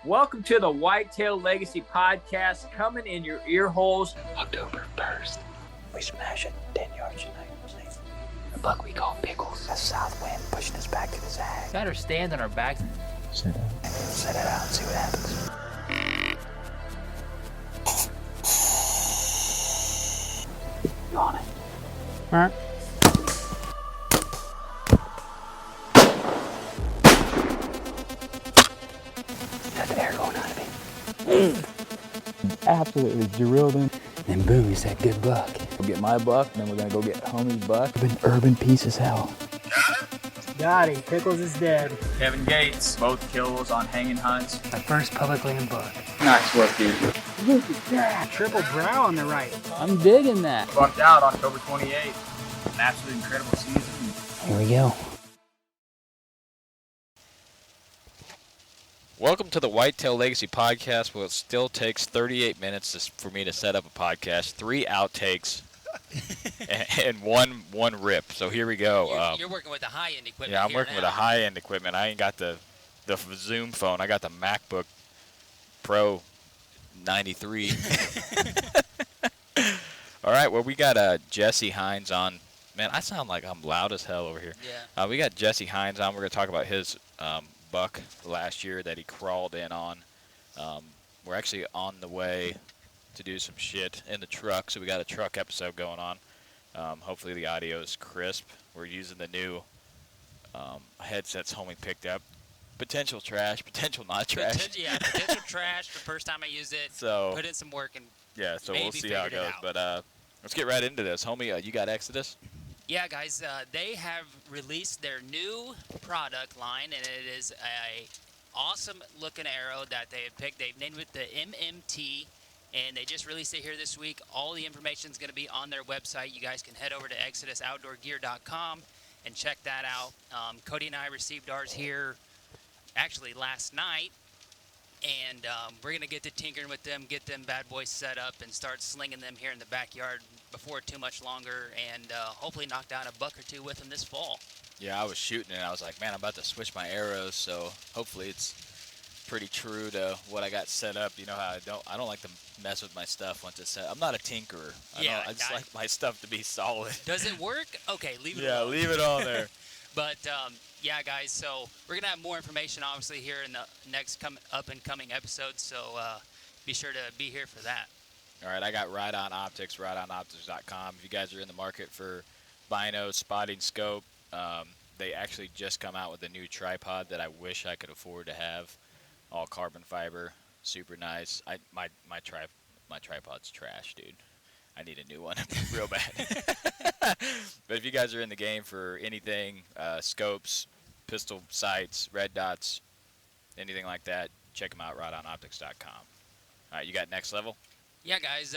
Welcome to the Whitetail Legacy Podcast, coming in your ear holes. October 1st, we smash it 10 yards tonight. The buck we call Pickles. A south wind pushing us back to the zag. Got her stand on our backs. Set it out and see what happens. You on it? Huh? Got the air going out of me. Absolutely drilled him. And boom, he's that good buck. Go get my buck, then we're gonna go get homie's buck. Urban piece as hell. Got him. Pickles is dead. Kevin Gates, both kills on hanging hunts. My first public land buck. Nice work, dude. Look at that. Triple brow on the right. I'm digging that. Bucked out October 28th. An absolute incredible season. Here we go. Welcome to the Whitetail Legacy Podcast. Well, it still takes 38 minutes for me to set up a podcast, 3 outtakes, and one rip. So here we go. You're working with the high-end equipment. Yeah, I'm working with a high-end equipment. I ain't got the Zoom phone. I got the MacBook Pro 93. All right, well, we got Jesse Hines on. Man, I sound like I'm loud as hell over here. Yeah. We got Jesse Hines on. We're going to talk about his buck last year that he crawled in on. We're actually on the way to do some shit in the truck, so we got a truck episode going on. Hopefully the audio is crisp. We're using the new headsets homie picked up. Potential trash, potential not trash. Potential trash. The first time I used it, So put in some work and yeah, so maybe we'll see how it figured goes. it But let's get right into this, homie. You got Exodus? yeah, guys, they have released their new product line, and it is a awesome-looking arrow that they have picked. They've named it the MMT, and they just released it here this week. All the information is going to be on their website. You guys can head over to ExodusOutdoorGear.com and check that out. Cody and I received ours here actually last night, and we're going to get to tinkering with them, get them bad boys set up, and start slinging them here in the backyard before too much longer, and hopefully knock down a buck or two with them this fall. Yeah, I was shooting and I was like, man, I'm about to switch my arrows, so hopefully it's pretty true to what I got set up. You know how I don't like to mess with my stuff once it's set. I'm not a tinkerer. I just like my stuff to be solid. Does it work? Okay, leave it Yeah, alone. leave it on there. But yeah, guys, so we're going to have more information, obviously, here in the next up-and-coming episodes, so be sure to be here for that. All right, I got Right On Optics, rightonoptics.com. If you guys are in the market for binos, spotting scope, they actually just come out with a new tripod that I wish I could afford to have. All carbon fiber, super nice. My tripod's trash, dude. I need a new one real bad. But if you guys are in the game for anything, scopes, pistol sights, red dots, anything like that, check them out, rightonoptics.com. All right, you got Next Level? Yeah, guys,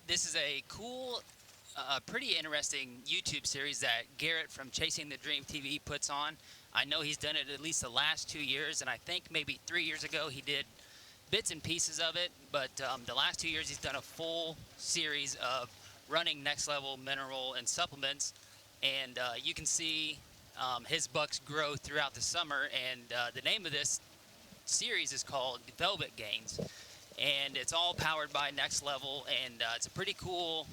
this is a cool, pretty interesting YouTube series that Garrett from Chasing the Dream TV puts on. I know he's done it at least the last 2 years, and I think maybe 3 years ago he did bits and pieces of it, but the last 2 years he's done a full series of running Next Level mineral and supplements, and you can see his bucks grow throughout the summer, and the name of this series is called Velvet Gains, and it's all powered by Next Level, and it's a pretty cool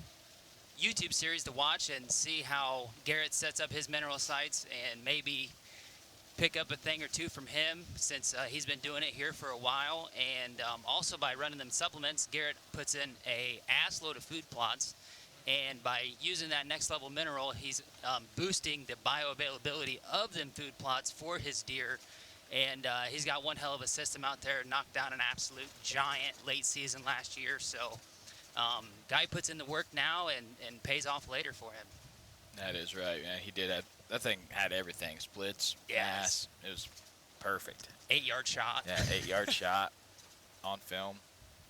YouTube series to watch and see how Garrett sets up his mineral sites and maybe pick up a thing or two from him since he's been doing it here for a while. And also by running them supplements, Garrett puts in a ass load of food plots, and by using that Next Level mineral, he's boosting the bioavailability of them food plots for his deer. And he's got one hell of a system out there, knocked down an absolute giant late season last year. So guy puts in the work now and pays off later for him. That is right, man. He did have, that thing had everything. Splits, Yes. mass. It was perfect. 8-yard shot. Yeah, 8-yard shot on film.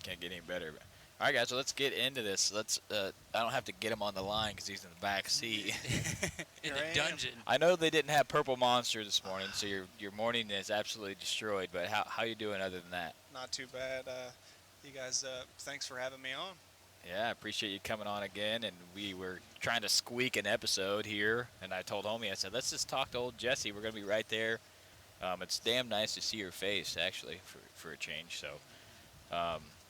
Can't get any better. All right, guys, so let's get into this. Let's. I don't have to get him on the line because he's in the back seat. In the dungeon. I know they didn't have Purple Monster this morning, so your morning is absolutely destroyed. But how you doing other than that? Not too bad. You guys, thanks for having me on. Yeah, I appreciate you coming on again. And we were trying to squeak an episode here, and I told homie, I said, let's just talk to old Jesse. We're gonna be right there It's damn nice to see your face, actually, for a change. So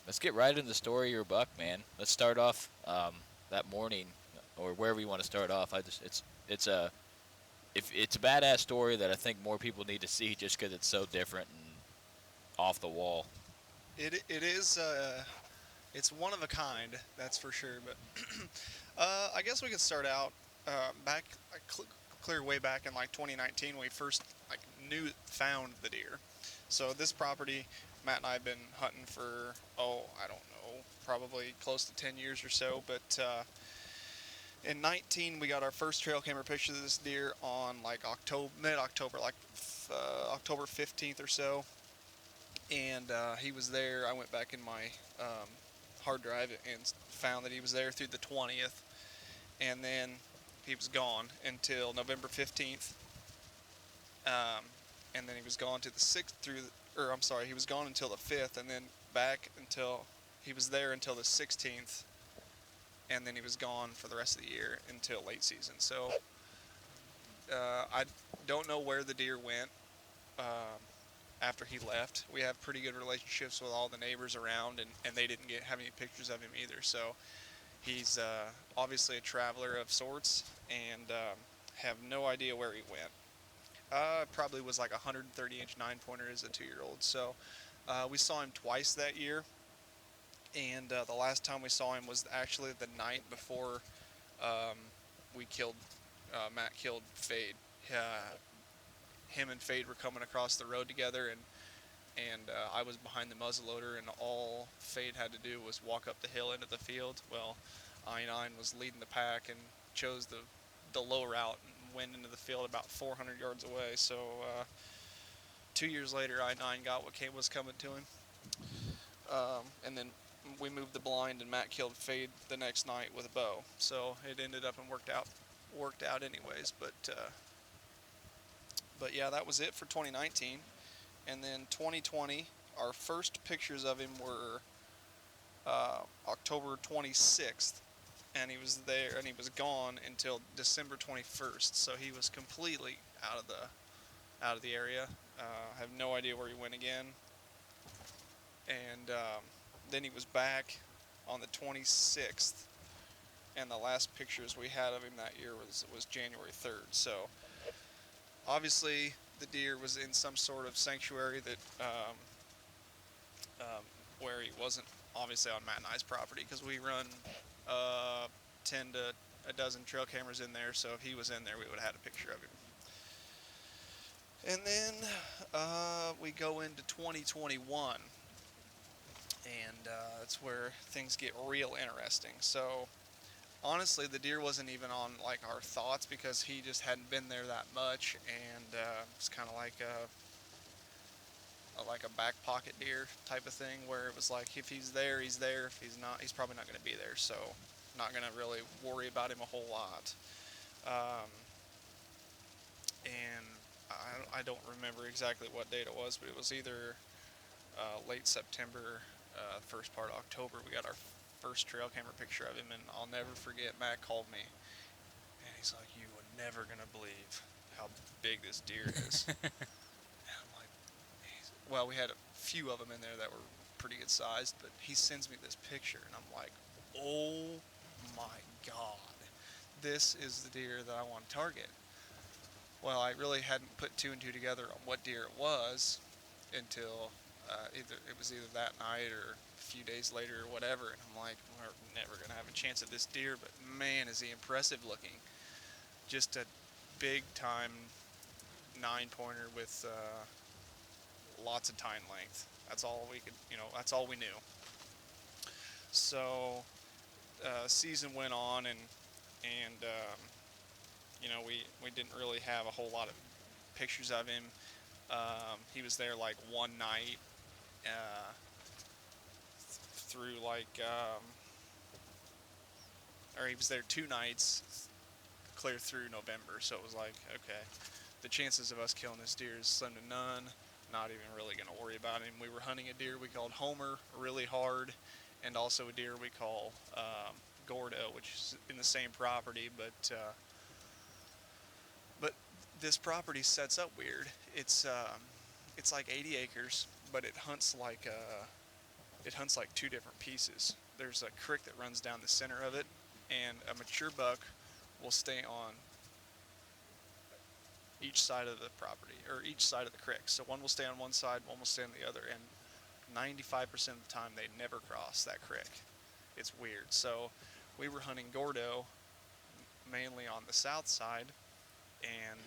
let's get right into the story of your buck, man. Let's start off that morning, or wherever you want to start off. It's a badass story that I think more people need to see, just because it's so different and off the wall. It is it's one of a kind, that's for sure. But I guess we could start out back clear way back in like 2019 when we first found the deer. So this property, Matt and I have been hunting for I don't know, probably close to 10 years or so. But in 19 we got our first trail camera picture of this deer on like mid-October, like October 15th or so. And he was there. I went back in my hard drive and found that he was there through the 20th, and then he was gone until November 15th, and then he was gone to the 6th he was gone until the 5th, and then back until he was there until the 16th, and then he was gone for the rest of the year until late season. So I don't know where the deer went after he left. We have pretty good relationships with all the neighbors around, and they didn't have any pictures of him either. So he's obviously a traveler of sorts, and have no idea where he went. Probably was like a 130-inch 9-pointer as a 2-year-old. So we saw him twice that year, and the last time we saw him was actually the night before Matt killed Fade. Him and Fade were coming across the road together, and I was behind the muzzleloader, and all Fade had to do was walk up the hill into the field. Well, I-9 was leading the pack and chose the low route and went into the field about 400 yards away. So 2 years later, I-9 got what was coming to him, and then we moved the blind, and Matt killed Fade the next night with a bow. So it ended up and worked out anyways. But yeah, that was it for 2019. And then 2020, our first pictures of him were October 26th, and he was there, and he was gone until December 21st. So he was completely out of the area. I have no idea where he went again. And then he was back on the 26th, and the last pictures we had of him that year was January 3rd. So obviously, the deer was in some sort of sanctuary that where he wasn't obviously on Matt and I's property, because we run 10 to a dozen trail cameras in there. So if he was in there, we would have had a picture of him. And then we go into 2021, and that's where things get real interesting. So honestly, the deer wasn't even on like our thoughts, because he just hadn't been there that much, and it's kind of like a back pocket deer type of thing, where it was like, if he's there, he's there. If he's not, he's probably not going to be there. So not going to really worry about him a whole lot. And I don't remember exactly what date it was, but it was either late September, first part of October. We got our first trail camera picture of him, and I'll never forget, Matt called me, and he's like, "You are never gonna believe how big this deer is." And I'm like, well, we had a few of them in there that were pretty good sized, but he sends me this picture, and I'm like, oh my god, this is the deer that I want to target. Well, I really hadn't put two and two together on what deer it was until either that night or a few days later or whatever, and I'm like, we're never going to have a chance at this deer, but man, is he impressive looking. Just a big time 9-pointer with lots of tine length. That's all we could, that's all we knew. So season went on, and we didn't really have a whole lot of pictures of him. He was there like one night through or he was there 2 nights clear through November. So it was like, okay, the chances of us killing this deer is slim to none. Not even really going to worry about him. We were hunting a deer we called Homer really hard, and also a deer we call Gordo, which is in the same property, but this property sets up weird. It's like 80 acres, but it hunts like two different pieces. There's a creek that runs down the center of it, and a mature buck will stay on each side of the property, or each side of the creek. So one will stay on one side, one will stay on the other, and 95% of the time they never cross that creek. It's weird. So we were hunting Gordo mainly on the south side, and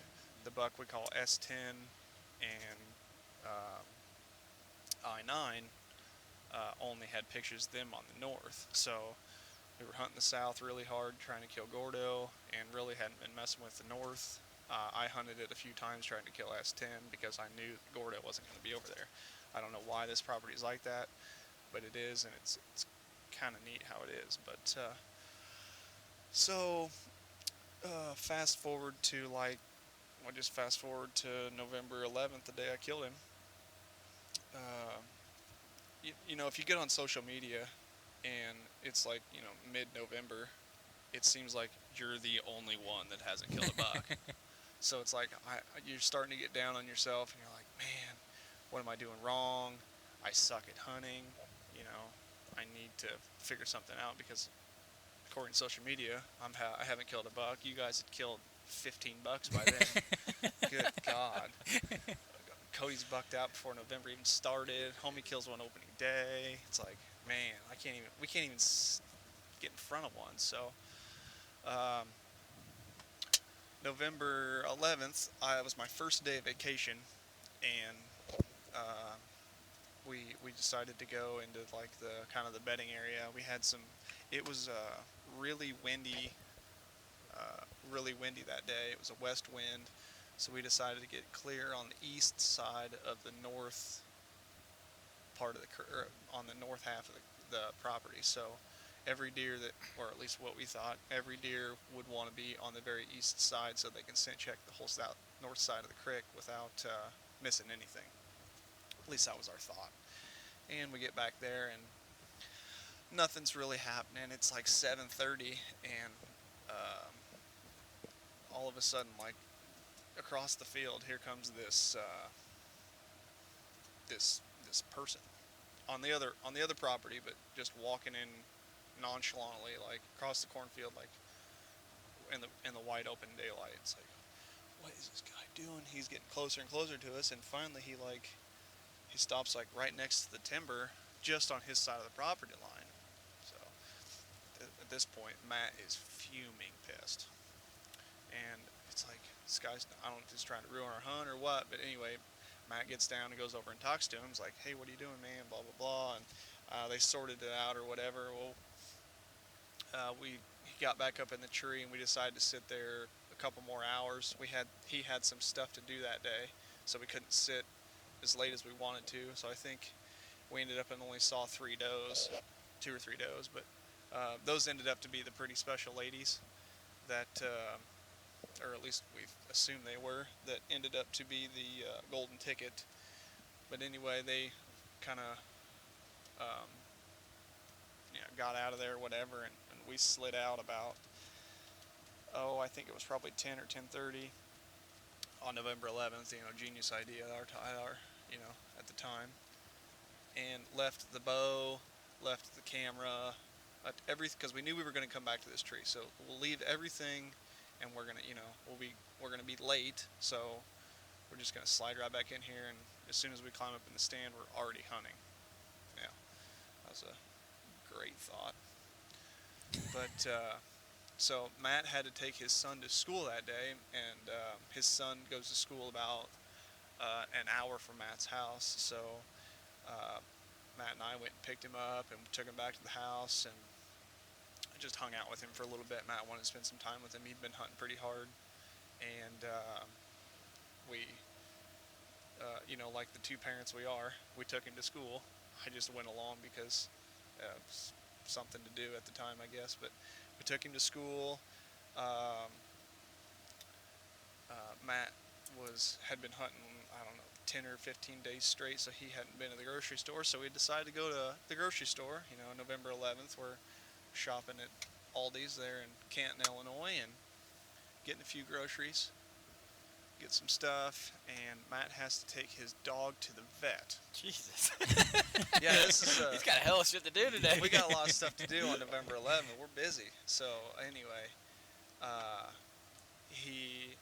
the buck we call S10 and I9 only had pictures of them on the north. So we were hunting the south really hard, trying to kill Gordo, and really hadn't been messing with the north. I hunted it a few times trying to kill S10 because I knew Gordo wasn't going to be over there. I don't know why this property is like that, but it is, and it's kind of neat how it is. But fast forward to fast forward to November 11th, the day I killed him. You know, if you get on social media and it's like, you know, mid-November, it seems like you're the only one that hasn't killed a buck. So it's like you're starting to get down on yourself, and you're like, man, what am I doing wrong? I suck at hunting. You know, I need to figure something out because according to social media, I haven't killed a buck. You guys had killed 15 bucks by then. Good God. Cody's bucked out before November even started. Homie kills one opening day. It's like, man, we can't even get in front of one. So, November 11th, it was my first day of vacation, and we decided to go into like the kind of the bedding area. It was really windy that day. It was a west wind, so we decided to get clear on the east side of the north part of on the north half of the property. So every deer or at least what we thought, every deer would want to be on the very east side so they can scent check the whole north side of the creek without missing anything. At least that was our thought. And we get back there and nothing's really happening. It's like 7:30, and all of a sudden, like across the field, here comes this person on the other property, but just walking in nonchalantly, like across the cornfield, like in the wide open daylight. It's like, what is this guy doing? He's getting closer and closer to us, and finally he stops like right next to the timber, just on his side of the property line. So at this point, Matt is fuming pissed, and it's like, this guy's, I don't know if he's trying to ruin our hunt or what, but anyway, Matt gets down and goes over and talks to him. He's like, hey, what are you doing, man? Blah blah blah. And they sorted it out or whatever. Well, he got back up in the tree, and we decided to sit there a couple more hours. He had some stuff to do that day, so we couldn't sit as late as we wanted to. So I think we ended up and only saw 2 or 3 does, but those ended up to be the pretty special ladies that, or at least we assumed they were, that ended up to be the golden ticket. But anyway, they kind of got out of there, whatever, and we slid out about, I think it was probably 10 or 10:30 on November 11th. Genius idea at the time, and left the bow, left the camera, left everything, because we knew we were going to come back to this tree. So we'll leave everything, and we're gonna be late. So we're just gonna slide right back in here, and as soon as we climb up in the stand, we're already hunting. Yeah, that was a great thought. But so Matt had to take his son to school that day, and his son goes to school about an hour from Matt's house. So Matt and I went and picked him up and took him back to the house, and I just hung out with him for a little bit. Matt wanted to spend some time with him. He'd been hunting pretty hard, and we, like the two parents we are, we took him to school. I just went along because it was something to do at the time, I guess. But we took him to school. Matt had been hunting, I don't know, 10 or 15 days straight, so he hadn't been to the grocery store. So we decided to go to the grocery store. November 11th, we're shopping at Aldi's there in Canton, Illinois, and getting a few groceries. get some stuff, and Matt has to take his dog to the vet. Jesus. Yeah, this is He's got a hell of shit to do today. we got a lot of stuff to do on November 11th. We're busy. So anyway, he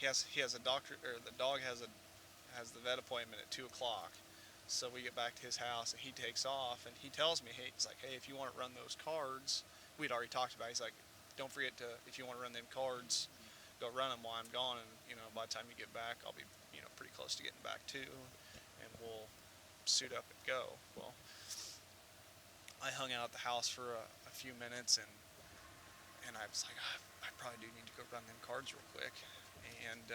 has a doctor, or the dog has the vet appointment at 2 o'clock. So we get back to his house, and he takes off, and he tells me, he's like, hey, if you want to run those cards, we'd already talked about it. He's like, don't forget to, if you want to run them cards, go run them while I'm gone, and by the time you get back, I'll be pretty close to getting back too, and we'll suit up and go. Well, I hung out at the house for a few minutes, and I was like, I probably do need to go run them cards real quick, and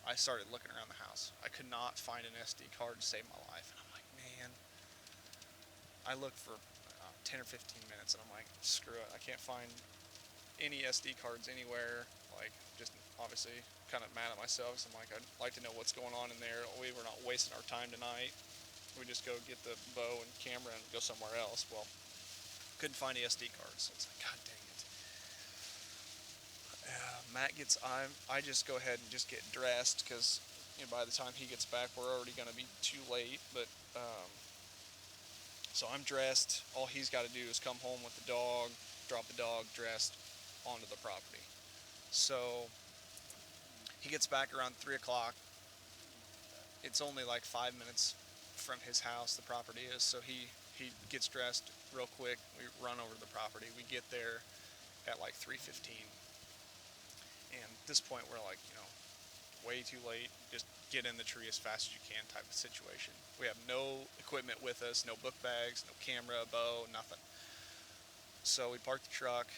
I started looking around the house. I could not find an SD card to save my life, and I'm like, man. I looked for 10 or 15 minutes, and I'm like, screw it. I can't find any SD cards anywhere. Like, just obviously kind of mad at myself. So I'm like, I'd like to know what's going on in there. We were not wasting our time tonight. We just go get the bow and camera and go somewhere else. Well, couldn't find the SD cards. So it's like, God dang it. Matt gets, I just go ahead and just get dressed, because by the time he gets back, we're already going to be too late. But so I'm dressed. All he's got to do is come home with the dog, drop the dog dressed onto the property. So he gets back around 3 o'clock. It's only like 5 minutes from his house, the property is. So he gets dressed real quick. We run over to the property. We get there at like 3:15. And at this point, we're like, way too late. Just get in the tree as fast as you can type of situation. We have no equipment with us, no book bags, no camera, bow, nothing. So we park the truck,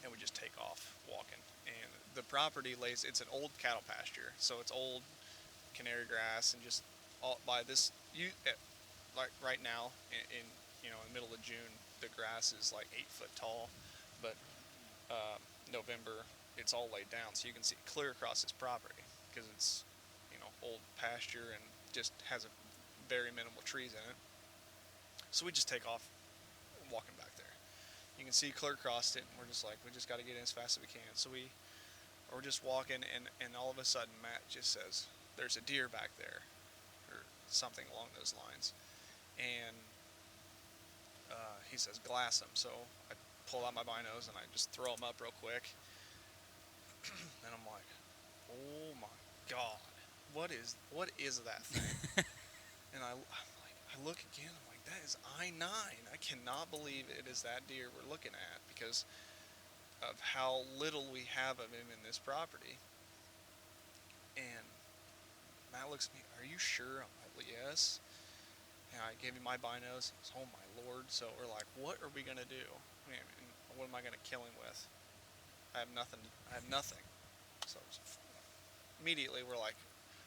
and we just take off walking. And the property it's an old cattle pasture, so it's old canary grass, and just all by this, like right now in the middle of June, the grass is like 8 foot tall, but November it's all laid down, so you can see clear across this property, because it's old pasture and just has a very minimal trees in it. So we just take off walking back there. You can see clear across it, and we're just like, we just got to get in as fast as we can. So we're just walking, and all of a sudden Matt just says, there's a deer back there, or something along those lines. And he says, glass them. So I pull out my binos, and I just throw them up real quick. And I'm like, oh my God, what is that thing? And I look again, I'm like, that is I-9. I cannot believe it is that deer we're looking at, because of how little we have of him in this property. And Matt looks at me, are you sure? I'm like, yes. And I gave him my binos. He goes, oh my Lord. So we're like, what are we going to do? I mean, what am I going to kill him with? I have nothing. So immediately we're like,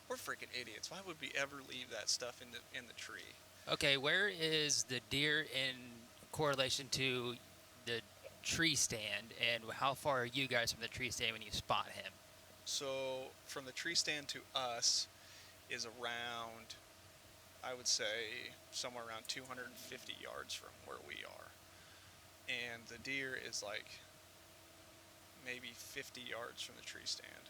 we're freaking idiots. Why would we ever leave that stuff in the tree? Okay, where is the deer in correlation to the tree stand, and how far are you guys from the tree stand when you spot him? So from the tree stand to us is around, I would say, somewhere around 250 yards from where we are. And the deer is like maybe 50 yards from the tree stand,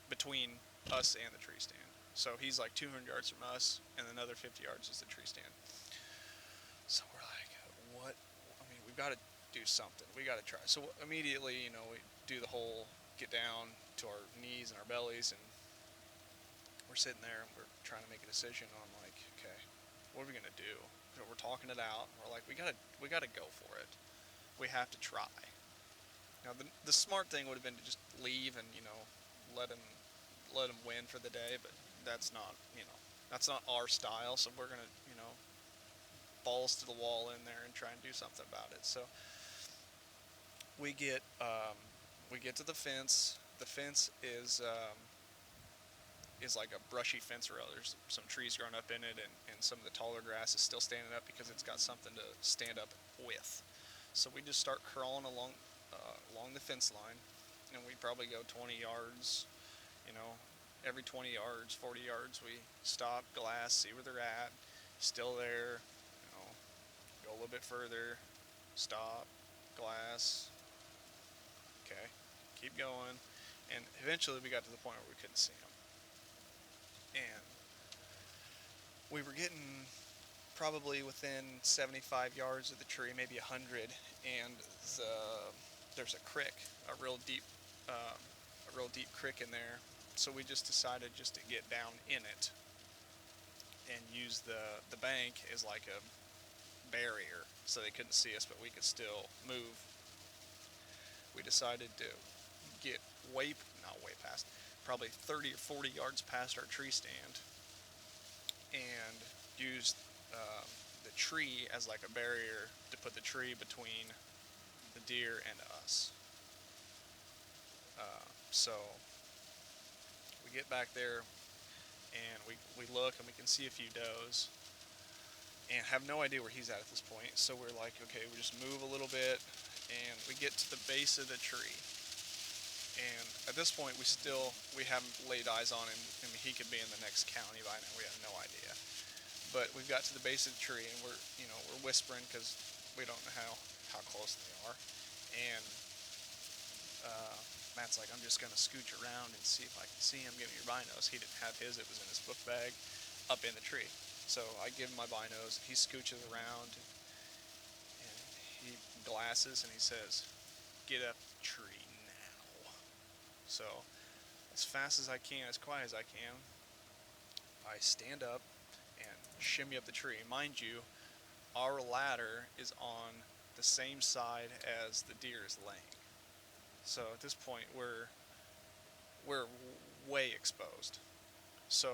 between us and the tree stand. So he's like 200 yards from us, and another 50 yards is the tree stand. So we're like, what? I mean, we've got to do something. We got to try. So immediately, we do the whole get down to our knees and our bellies, and we're sitting there, and we're trying to make a decision on, like, okay, what are we going to do? So we're talking it out, and we're like, we got to go for it. We have to try. Now, the smart thing would have been to just leave and, let him win for the day, but that's not our style. So we're gonna, balls to the wall in there and try and do something about it. So we get to the fence. The fence is like a brushy fence rail. There's some trees growing up in it, and some of the taller grass is still standing up because it's got something to stand up with. So we just start crawling along the fence line, and we probably go 20 yards, every 20 yards, 40 yards, we stop, glass, see where they're at, still there, go a little bit further, stop, glass, okay, keep going, and eventually we got to the point where we couldn't see them. and we were getting probably within 75 yards of the tree, maybe 100, and there's a creek, a real deep creek in there. So we just decided just to get down in it and use the bank as like a barrier, so they couldn't see us, but we could still move. We decided to get not way past, probably 30 or 40 yards past our tree stand, and use the tree as like a barrier to put the tree between the deer and us. So we get back there, and we look, and we can see a few does, and have no idea where he's at this point. So we're like, okay, we just move a little bit, and we get to the base of the tree. And at this point, we haven't laid eyes on him. I mean, he could be in the next county by now. We have no idea. But we've got to the base of the tree, and we're whispering because we don't know how close they are. And Matt's like, I'm just gonna scooch around and see if I can see him. Give me your binos. He didn't have his; it was in his book bag, up in the tree. So I give him my binos. He scooches around, and he glasses, and he says, "Get up the tree now." So, as fast as I can, as quiet as I can, I stand up and shimmy up the tree. Mind you, our ladder is on the same side as the deer is laying. So at this point, we're way exposed. So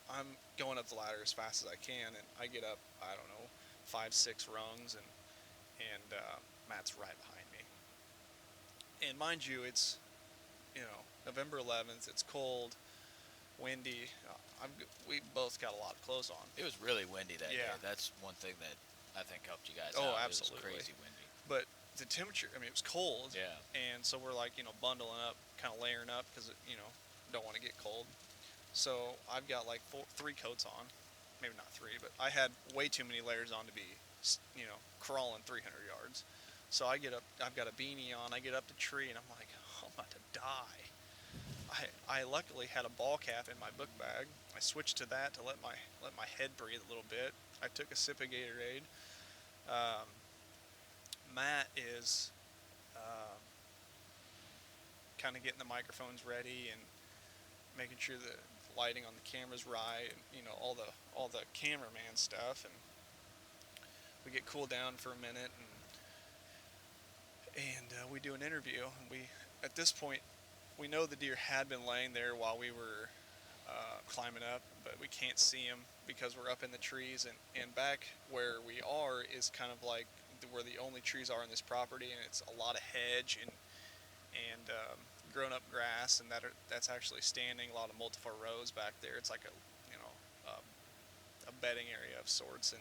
I'm going up the ladder as fast as I can, and I get up, I don't know, 5-6 rungs, and Matt's right behind me. And mind you, it's November 11th. It's cold, windy. We both got a lot of clothes on. It was really windy that day. Yeah. That's one thing that I think helped you guys Oh, out. absolutely. It was crazy windy. But the temperature, I mean, it was cold. Yeah. And so we're like, bundling up, kind of layering up because, don't want to get cold. So I've got like 3 coats on. Maybe not 3, but I had way too many layers on to be, crawling 300 yards. So I get up, I've got a beanie on, I get up the tree, and I'm like, oh, I'm about to die. I luckily had a ball cap in my book bag. I switched to that to let my head breathe a little bit. I took a sip of Gatorade. Matt is kind of getting the microphones ready and making sure the lighting on the camera's right, and all the cameraman stuff. And we get cooled down for a minute, and we do an interview. And at this point, we know the deer had been laying there while we were climbing up, but we can't see them because we're up in the trees, and back where we are is kind of like where the only trees are on this property, and it's a lot of hedge and grown up grass, and that's actually standing, a lot of multiple rows back there. It's like a bedding area of sorts,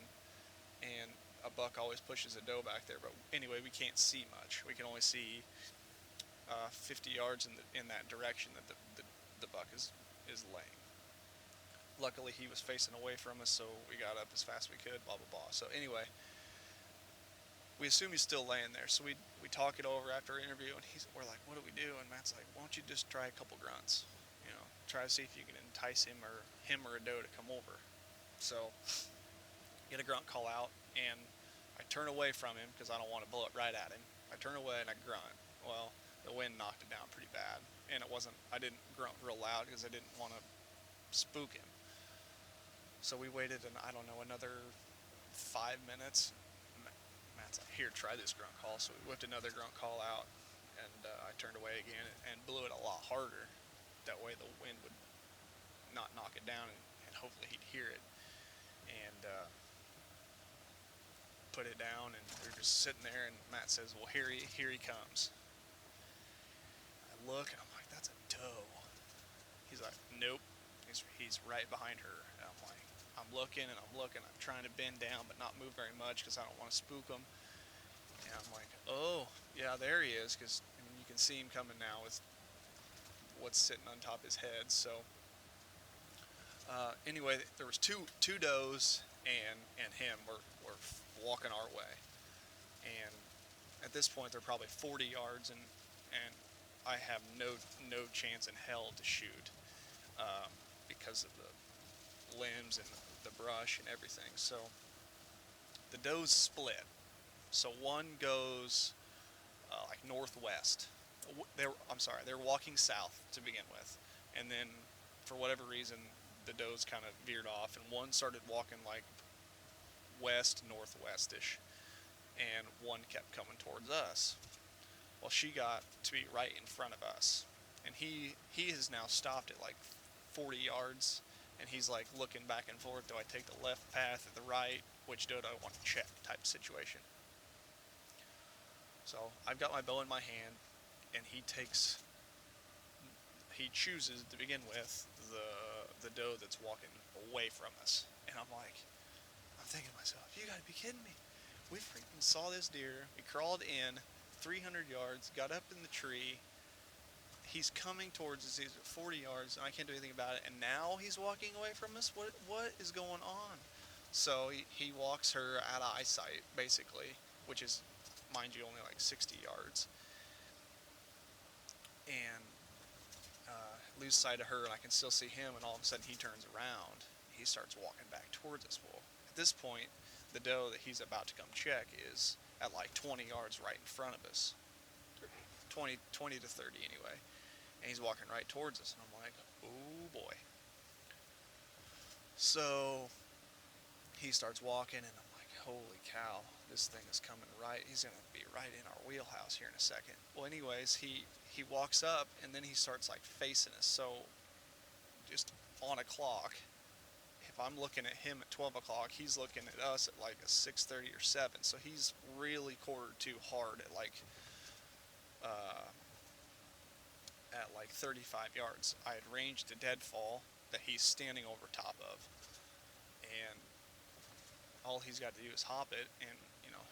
and a buck always pushes a doe back there. But anyway, we can't see much. We can only see 50 yards in that direction that the buck is laying. Luckily, he was facing away from us, so we got up as fast as we could, blah, blah, blah. So anyway, we assume he's still laying there. So we talk it over after our interview, and we're like, what do we do? And Matt's like, why don't you just try a couple grunts? Try to see if you can entice him or a doe to come over. So get a grunt call out, and I turn away from him because I don't want to blow it right at him. I turn away and I grunt. Well, the wind knocked it down pretty bad, and I didn't grunt real loud because I didn't want to spook him. So we waited, and I don't know, another 5 minutes. Matt's like, here, try this grunt call. So we whipped another grunt call out, and I turned away again and blew it a lot harder. That way the wind would not knock it down, and hopefully he'd hear it. And put it down, and we're just sitting there, and Matt says, well, here he comes. I look, and I'm like, that's a doe. He's like, nope. He's right behind her. And I'm like, I'm looking, I'm trying to bend down but not move very much because I don't want to spook him. And I'm like, oh, yeah, there he is, because you can see him coming now with what's sitting on top of his head. So anyway, there was two does and him were walking our way. And at this point, they're probably 40 yards, and I have no chance in hell to shoot because of limbs and the brush and everything. So the does split. So one goes like northwest. They're walking south to begin with, and then for whatever reason the does kind of veered off, and one started walking like west northwestish, and one kept coming towards us. Well, she got to be right in front of us, and he has now stopped at like 40 yards, and he's like looking back and forth. Do I take the left path or the right? Which doe do I want to check? Type situation. So I've got my bow in my hand, and he chooses to begin with the doe that's walking away from us, and I'm thinking to myself, you gotta be kidding me. We freaking saw this deer. We crawled in 300 yards, got up in the tree. He's coming towards us. He's at 40 yards, and I can't do anything about it. And now he's walking away from us? What is going on? So he walks her out of eyesight, basically, which is, mind you, only like 60 yards. And lose sight of her, and I can still see him, and all of a sudden he turns around. He starts walking back towards us. Well, at this point, the doe that he's about to come check is at like 20 yards right in front of us. 20 to 30 anyway. And he's walking right towards us, and I'm like, oh boy. So he starts walking, and I'm like, holy cow, this thing is coming right. He's going to be right in our wheelhouse here in a second. Well, anyways, he walks up, and then he starts like facing us. So just on a clock, if I'm looking at him at 12 o'clock, he's looking at us at like a 6:30 or 7. So he's really quartered too hard at like 35 yards. I had ranged a deadfall that he's standing over top of, and all he's got to do is hop it, and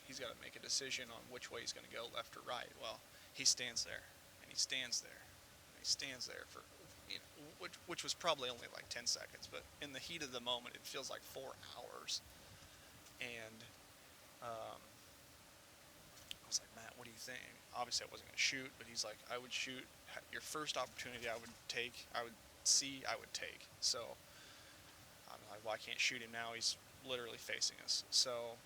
he's got to make a decision on which way he's going to go, left or right. Well, he stands there, and he stands there, and he stands there for, which was probably only like 10 seconds, but in the heat of the moment, it feels like 4 hours. And I was like, Matt, what do you think? Obviously, I wasn't going to shoot, but he's like, I would shoot. Your first opportunity I would take. So I'm like, well, I can't shoot him now. He's literally facing us. So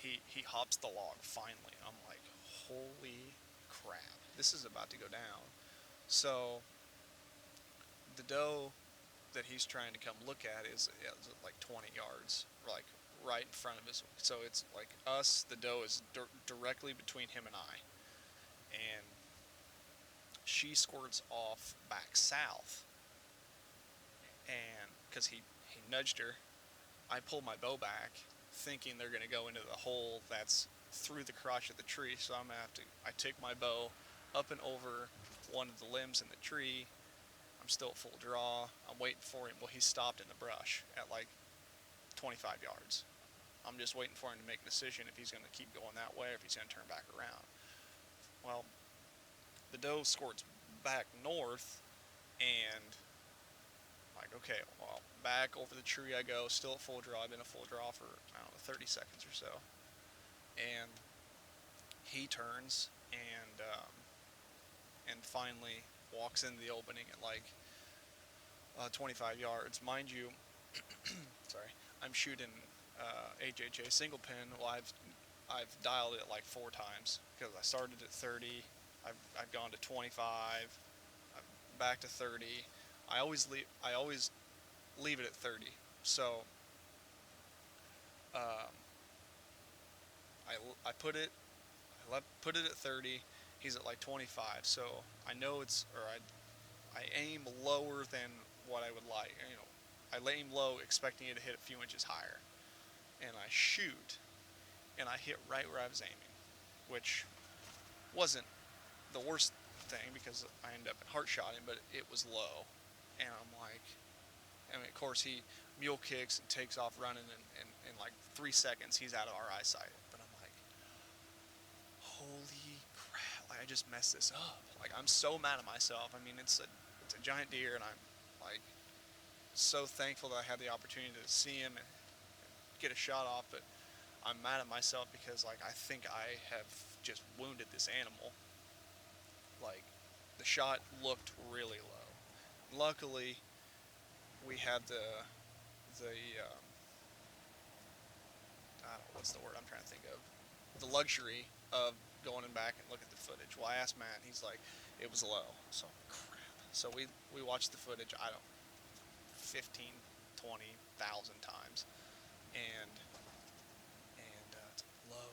he hops the log finally. I'm like, holy crap, this is about to go down. So the doe that he's trying to come look at is like 20 yards, like right in front of us. So it's like us, the doe is directly between him and I. And she squirts off back south. And because he nudged her, I pull my bow back, thinking they're going to go into the hole that's through the crotch of the tree. So I'm going to have to, I take my bow up and over one of the limbs in the tree. I'm still at full draw. I'm waiting for him. Well, he stopped in the brush at like 25 yards. I'm just waiting for him to make a decision if he's going to keep going that way or if he's going to turn back around. Well, the doe squirts back north, and like, okay, well, back over the tree I go, still at full draw. I've been at full draw for, 30 seconds or so. And he turns and finally walks into the opening at like 25 yards. Mind you, sorry, I'm shooting HHA single pin. Well, I've dialed it like 4 times because I started at 30. I've gone to 25. I'm back to 30. I always leave it at 30. So I put it at 30. He's at like 25. So I know I aim lower than what I would like. I aim low, expecting it to hit a few inches higher, and I shoot, and I hit right where I was aiming, which wasn't the worst thing because I ended up heart shot him, but it was low, and I'm like, of course he mule kicks and takes off running, and in like 3 seconds he's out of our eyesight. But I'm like, holy crap! Like, I just messed this up. Like, I'm so mad at myself. I mean, it's a giant deer, and I'm like so thankful that I had the opportunity to see him and get a shot off. But I'm mad at myself because like I think I have just wounded this animal. Like, the shot looked really low. Luckily, we had the I don't know what's the word I'm trying to think of, the luxury of going back and looking at the footage. Well, I asked Matt, and he's like, it was low. So crap. So we watched the footage. 15, 20,000 times, and it's low.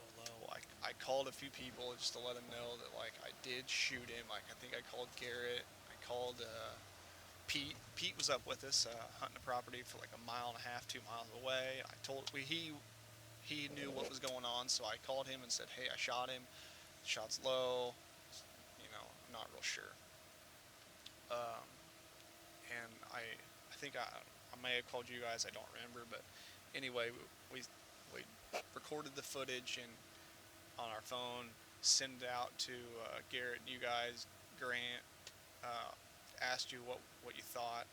I called a few people just to let them know that like I did shoot him. Like I think I called Garrett. I called Pete. Pete was up with us hunting the property for like a mile and a half, 2 miles away. He knew what was going on, so I called him and said, hey, I shot him. The shot's low. I'm not real sure. And I think I may have called you guys. I don't remember, but anyway, we recorded the footage and on our phone, send it out to Garrett and you guys. Grant asked you what you thought,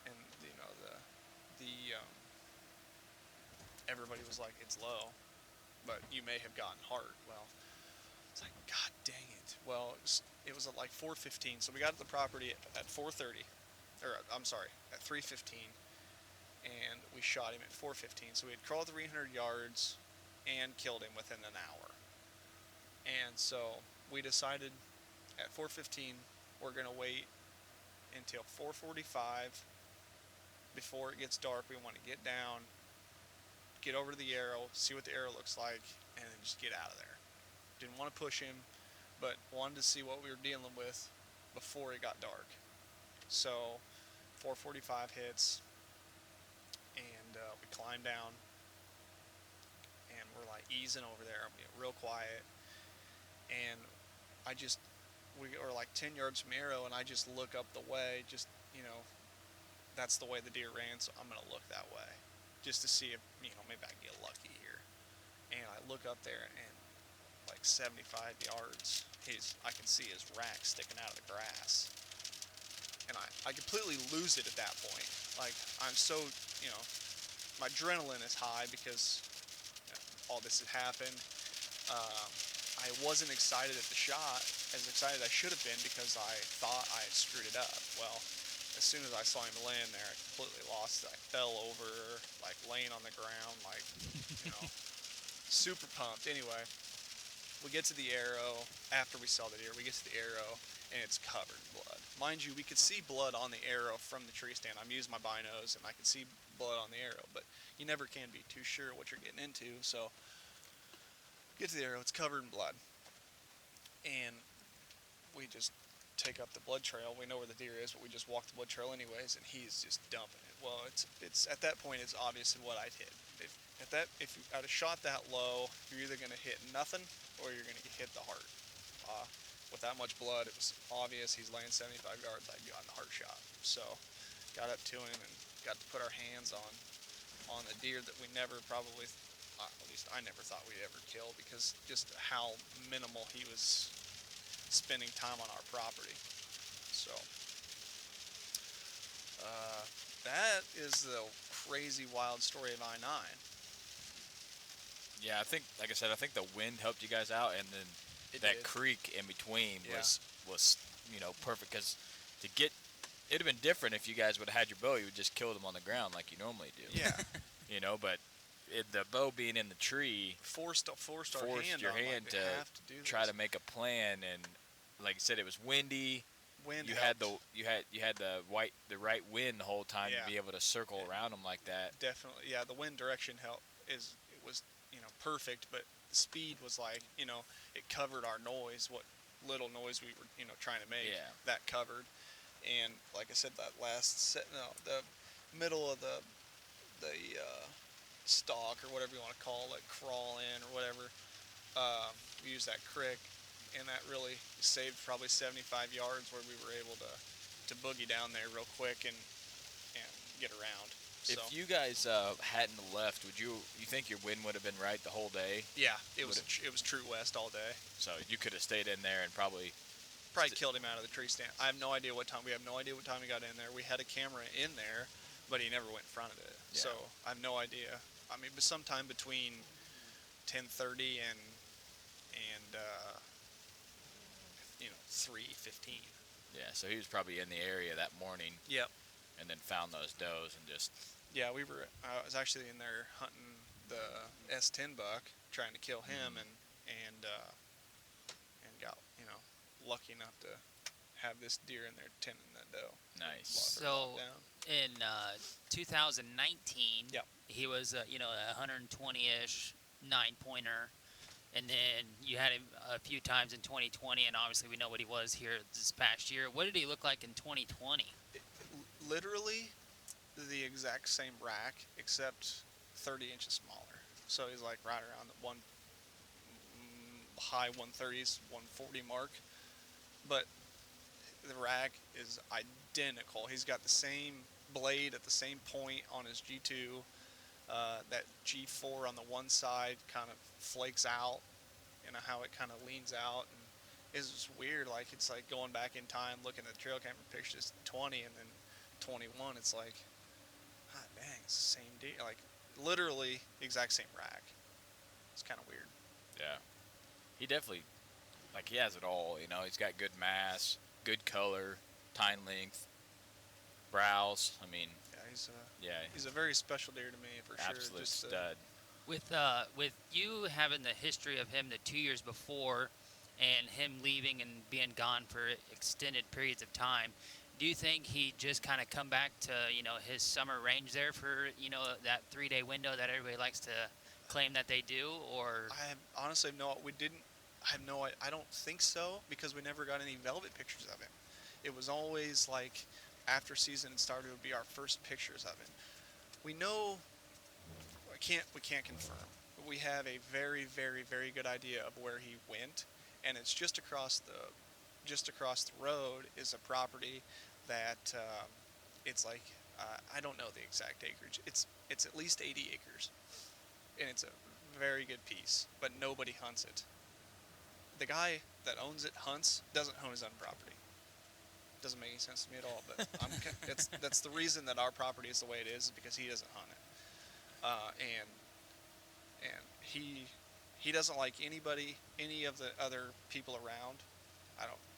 and everybody was like, it's low, but you may have gotten heart. Well, it's like, God dang it. Well, it was at like 4:15, so we got to the property at 4:30, or I'm sorry, at 3:15, and we shot him at 4:15. So we had crawled 300 yards and killed him within an hour. And so we decided at 4:15 we're going to wait until 4:45 before it gets dark. We want to get down, get over to the arrow, see what the arrow looks like, and then just get out of there. Didn't want to push him, but wanted to see what we were dealing with before it got dark. So 4:45 hits, and we climb down, and we're like easing over there, real quiet, and we were like 10 yards from the arrow, and I just look up the way, that's the way the deer ran, so I'm going to look that way, just to see if, maybe I can get lucky here. And I look up there, and like 75 yards, I can see his rack sticking out of the grass. And I completely lose it at that point. Like, I'm so, my adrenaline is high because all this had happened. I wasn't excited at the shot, as excited as I should have been, because I thought I had screwed it up. Well, as soon as I saw him laying there, I completely lost it. I fell over, like laying on the ground, like, super pumped. Anyway, we get to the arrow. After we saw the deer, we get to the arrow, and it's covered in blood. Mind you, we could see blood on the arrow from the tree stand. I'm using my binos, and I can see blood on the arrow, but you never can be too sure what you're getting into. So, get to the arrow, it's covered in blood, and we just take up the blood trail. We know where the deer is, but we just walk the blood trail anyways, and he's just dumping it. Well, it's at that point, it's obvious what I'd hit. If I'd have shot that low, you're either going to hit nothing or you're going to hit the heart. With that much blood, it was obvious. He's laying 75 yards. I'd gotten the heart shot. So got up to him and got to put our hands on a deer that we never probably, at least I never thought we'd ever kill, because just how minimal he was spending time on our property. So that is the crazy wild story of I-9. Yeah, I think, like I said, the wind helped you guys out, and then creek in between was perfect, because it'd have been different if you guys would have had your bow. You would just kill them on the ground like you normally do. Yeah. But the bow being in the tree forced your hand to try to make a plan, and like I said, it was windy. You had the right wind the whole time to be able to circle around them like that. Definitely, yeah. The wind direction it was perfect, but the speed was like, it covered our noise, what little noise we were trying to make. Yeah. That covered, and like I said, that the middle of the stalk, or whatever you want to call it, crawl in or whatever. We used that crick, and that really saved probably 75 yards, where we were able to boogie down there real quick and get around. So. If you guys hadn't left, would you think your wind would have been right the whole day? Yeah, it was true west all day. So you could have stayed in there and probably killed him out of the tree stand. I have no idea what time. We have no idea what time he got in there. We had a camera in there, but he never went in front of it. Yeah. So I have no idea. I mean, but sometime between 10:30 and 3:15. Yeah, so he was probably in the area that morning. Yep. and then found those does and just. Yeah, I was actually in there hunting the S10 buck, trying to kill him, and got lucky enough to have this deer in there tending that doe. Nice. So in 2019, Yep. he was a 120-ish 9-pointer, and then you had him a few times in 2020, and obviously we know what he was here this past year. What did he look like in 2020? Literally the exact same rack, except 30 inches smaller. So he's like right around the high 130s, 140 mark. But the rack is identical. He's got the same blade at the same point on his G2. That G4 on the one side kind of flakes out, how it kind of leans out, and it's just weird. Like, it's like going back in time, looking at the trail camera pictures 20 and then 21. It's like, ah, dang, it's the same deer. Like, literally exact same rack. It's kind of weird. Yeah. He definitely, he has it all, He's got good mass, good color, tine length, brows. I mean, he's a very special deer to me, for sure. Absolute stud. With you having the history of him the 2 years before, and him leaving and being gone for extended periods of time, do you think he just kind of come back to his summer range there for that 3-day window that everybody likes to claim that they do? Or honestly no, we didn't. I don't think so, because we never got any velvet pictures of him. It was always like after season started would be our first pictures of him. We know, we can't confirm, but we have a very, very, very good idea of where he went, and it's just across the road is a property that it's like I don't know the exact acreage. It's at least 80 acres, and it's a very good piece, but nobody hunts it. The guy that owns it doesn't own his own property. Doesn't make any sense to me at all, but that's the reason that our property is the way it is because he doesn't hunt it. And he doesn't like any of the other people around.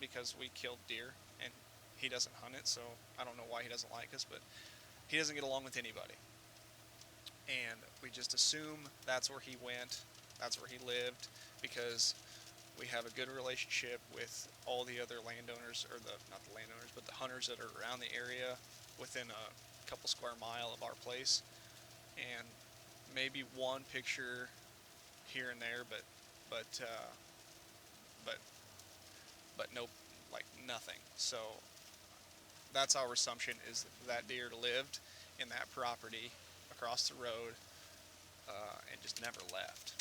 Because we killed deer and he doesn't hunt it, so I don't know why he doesn't like us, but he doesn't get along with anybody. And we just assume that's where he went, that's where he lived, because we have a good relationship with all the other landowners, or not the landowners, but the hunters that are around the area within a couple square mile of our place. And maybe one picture here and there, but nope, like nothing. So that's our assumption, is that deer lived in that property across the road and just never left.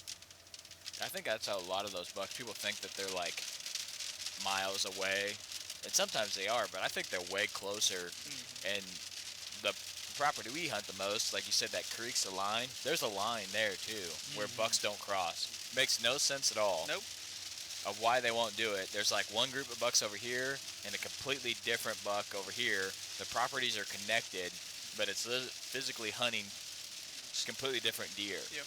I think that's how a lot of those bucks, people think that they're like miles away, and sometimes they are, but I think they're way closer. And the property we hunt the most, like you said, that creek's a line. There's a line there too, where bucks don't cross. Makes no sense at all. Nope. Of why they won't do it. There's like one group of bucks over here and a completely different buck over here. The properties are connected, but it's physically hunting completely different deer. Yep.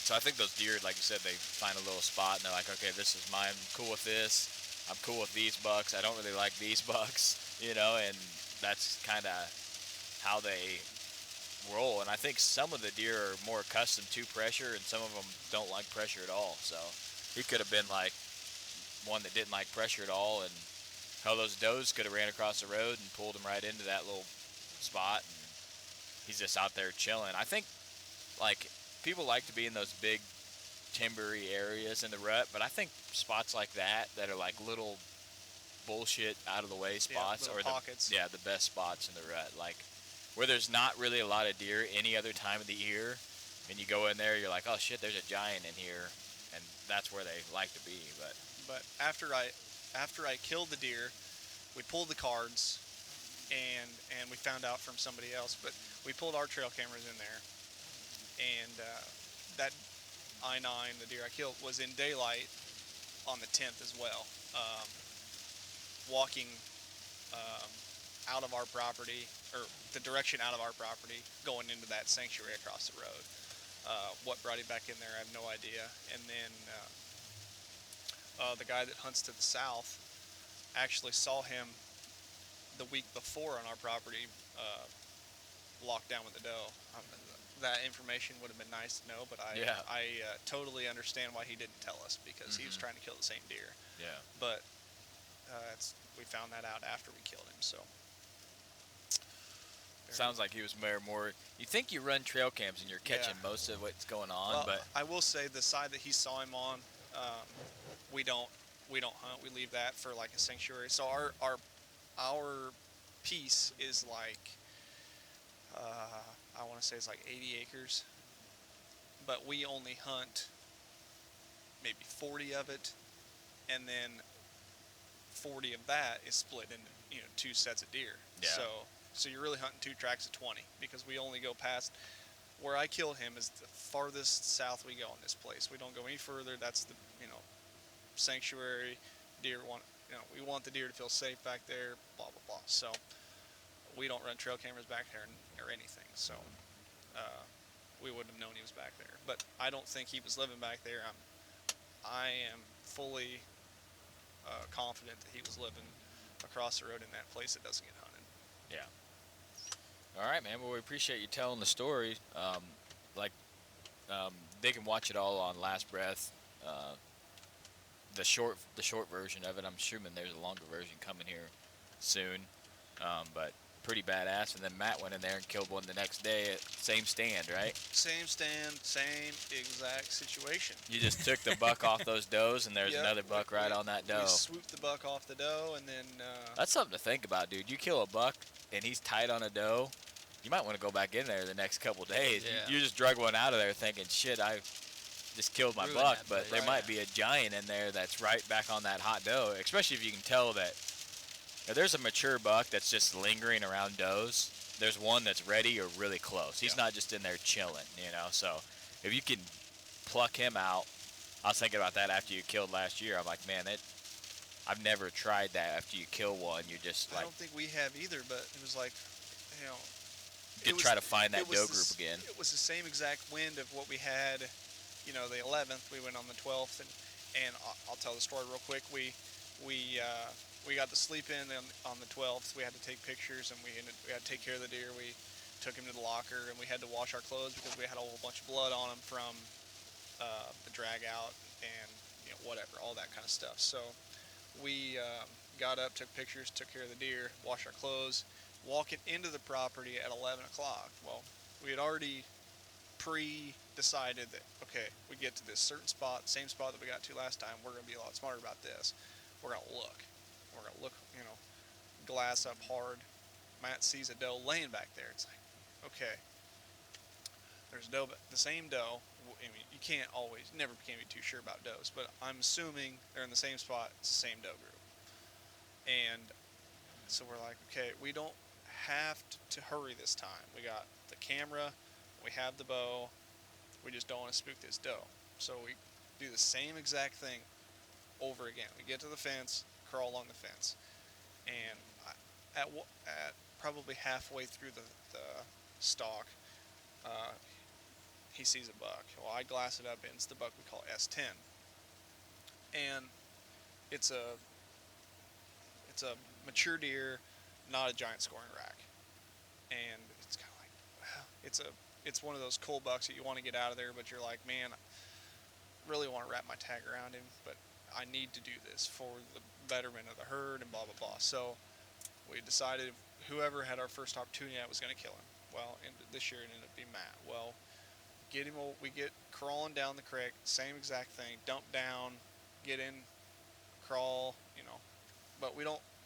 So I think those deer, like you said, they find a little spot and they're like, okay, this is mine. I'm cool with this. I'm cool with these bucks. I don't really like these bucks, and that's kind of how they roll. And I think some of the deer are more accustomed to pressure and some of them don't like pressure at all. So he could have been like one that didn't like pressure at all, and how those does could have ran across the road and pulled him right into that little spot, and he's just out there chilling. I think people like to be in those big timbery areas in the rut, but I think spots like that are like little bullshit out of the way spots, or pockets. The best spots in the rut, like where there's not really a lot of deer any other time of the year, and you go in there, you're like, oh shit, there's a giant in here, and that's where they like to be. But after I killed the deer, we pulled the cards, and we found out from somebody else, but we pulled our trail cameras in there, and that I-9, the deer I killed, was in daylight on the 10th as well, walking out of our property, or the direction out of our property, going into that sanctuary across the road. What brought him back in there, I have no idea. And then the guy that hunts to the south actually saw him the week before on our property, locked down with the doe. That information would have been nice to know, but I totally understand why he didn't tell us, because he was trying to kill the same deer. Yeah. But we found that out after we killed him. So sounds like he was more. You think you run trail cams and you're catching most of what's going on, well, but I will say the side that he saw him on, we don't hunt. We leave that for like a sanctuary. So our piece is like, I want to say it's like 80 acres, but we only hunt maybe 40 of it, and then 40 of that is split into 2 sets of deer. Yeah. So you're really hunting 2 tracks of 20, because we only go past where I killed him is the farthest south we go in this place. We don't go any further. That's the sanctuary. Deer we want the deer to feel safe back there. Blah blah blah. So we don't run trail cameras back there or anything. So we wouldn't have known he was back there. But I don't think he was living back there. I am fully confident that he was living across the road in that place that doesn't get hunted. Yeah. All right, man. Well, we appreciate you telling the story. They can watch it all on Last Breath. The short version of it. I'm assuming there's a longer version coming here soon. But pretty badass. And then Matt went in there and killed one the next day at same stand, right? Same stand, same exact situation. You just took the buck off those does, and there's another buck right on that doe. We swooped the buck off the doe, and then... That's something to think about, dude. You kill a buck, and he's tight on a doe, you might want to go back in there the next couple days. Yeah. You just drug one out of there thinking, shit, I just killed my buck, but there might be a giant in there that's right back on that hot doe, especially if you can tell that if there's a mature buck that's just lingering around does. There's one that's ready or really close. He's not just in there chilling, So if you can pluck him out, I was thinking about that after you killed last year. I'm like, man, I've never tried that. After you kill one, you're just like... I don't think we have either, but it was like, You try to find that doe group again. It was the same exact wind of what we had, the 11th. We went on the 12th, and I'll tell the story real quick. We got to sleep in on the 12th. We had to take pictures, and we had to take care of the deer. We took him to the locker, and we had to wash our clothes because we had a whole bunch of blood on him from the drag out and whatever, all that kind of stuff. So we got up, took pictures, took care of the deer, washed our clothes, walking into the property at 11 o'clock. Well, we had already pre-decided that, okay, we get to this certain spot, same spot that we got to last time, we're going to be a lot smarter about this. We're going to look. We're going to look, glass up hard. Matt sees a doe laying back there. It's like, okay, there's a doe, the same doe. I mean, you never can be too sure about does, but I'm assuming they're in the same spot, it's the same doe group. And so we're like, okay, we don't have to hurry this time. We got the camera, we have the bow, we just don't want to spook this doe. So we do the same exact thing over again. We get to the fence, crawl along the fence, and at probably halfway through the stalk, he sees a buck. Well, I glass it up, and it's the buck we call S10, and it's a mature deer, not a giant scoring rack, and it's kind of like, it's one of those cool bucks that you want to get out of there, but you're like, man, I really want to wrap my tag around him, but I need to do this for the betterment of the herd and blah blah blah. So we decided whoever had our first opportunity at was going to kill him. Well, this year it ended up being Matt. Well, we get crawling down the creek, same exact thing, dump down, get in, crawl, but we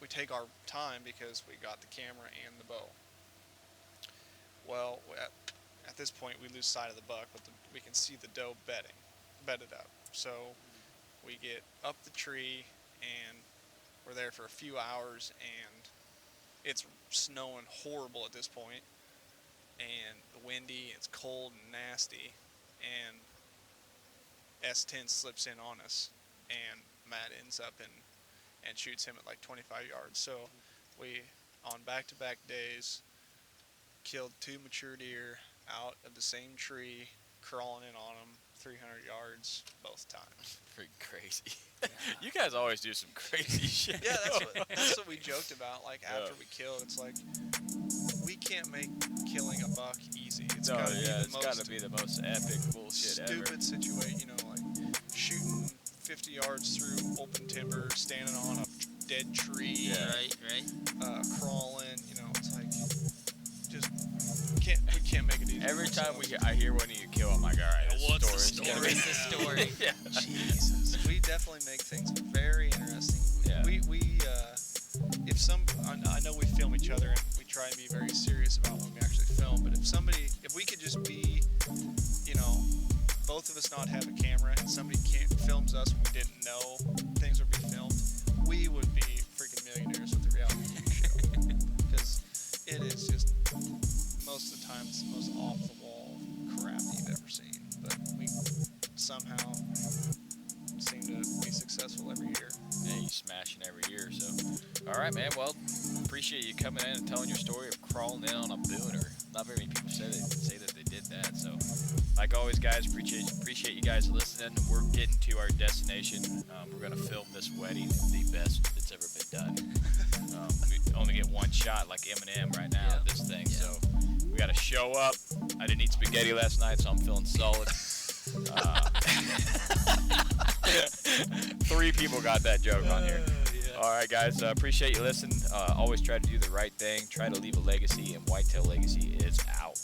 take our time because we got the camera and the bow. Well, at this point we lose sight of the buck, but we can see the doe bedded up. So we get up the tree, and we're there for a few hours, and it's snowing horrible at this point, and windy, it's cold and nasty, and S10 slips in on us, and Matt ends up and shoots him at like 25 yards. So we, on back-to-back days, killed 2 mature deer out of the same tree crawling in on them 300 yards both times. Freaking crazy. You guys always do some crazy shit. Yeah, that's what we joked about. Like after we killed, it's like we can't make killing a buck easy. It's gotta be the most epic bullshit ever. Stupid situation, you know, like shooting 50 yards through open timber, standing on a dead tree. Yeah. Right. Crawling, you know, it's like we can't make it easy. Every time I hear one of you kill, I'm like, all right, what's the story? What's the story? Yeah. Jesus, we definitely make things very interesting. Yeah. We I know we film each other and we try and be very serious about when we actually film, but if we could just be, you know, both of us not have a camera and somebody films us when we didn't know things would be filmed, we would be freaking millionaires with the reality TV show. Because it is just, most of the time, it's the most off-the-wall crap you've ever seen. But we somehow seem to be successful every year. Yeah, you smashing every year, so. All right, man. Well, appreciate you coming in and telling your story of crawling in on a Booner. Not very many people say that they did that. So, like always, guys, appreciate you guys listening. We're getting to our destination. We're gonna film this wedding, the best that's ever been done. We only get one shot, like Eminem right now at this thing. Yeah. So we gotta show up. I didn't eat spaghetti last night, so I'm feeling solid. 3 people got that joke on here. All right, guys. Appreciate you listening. Always try to do the right thing. Try to leave a legacy, and Whitetail Legacy is out.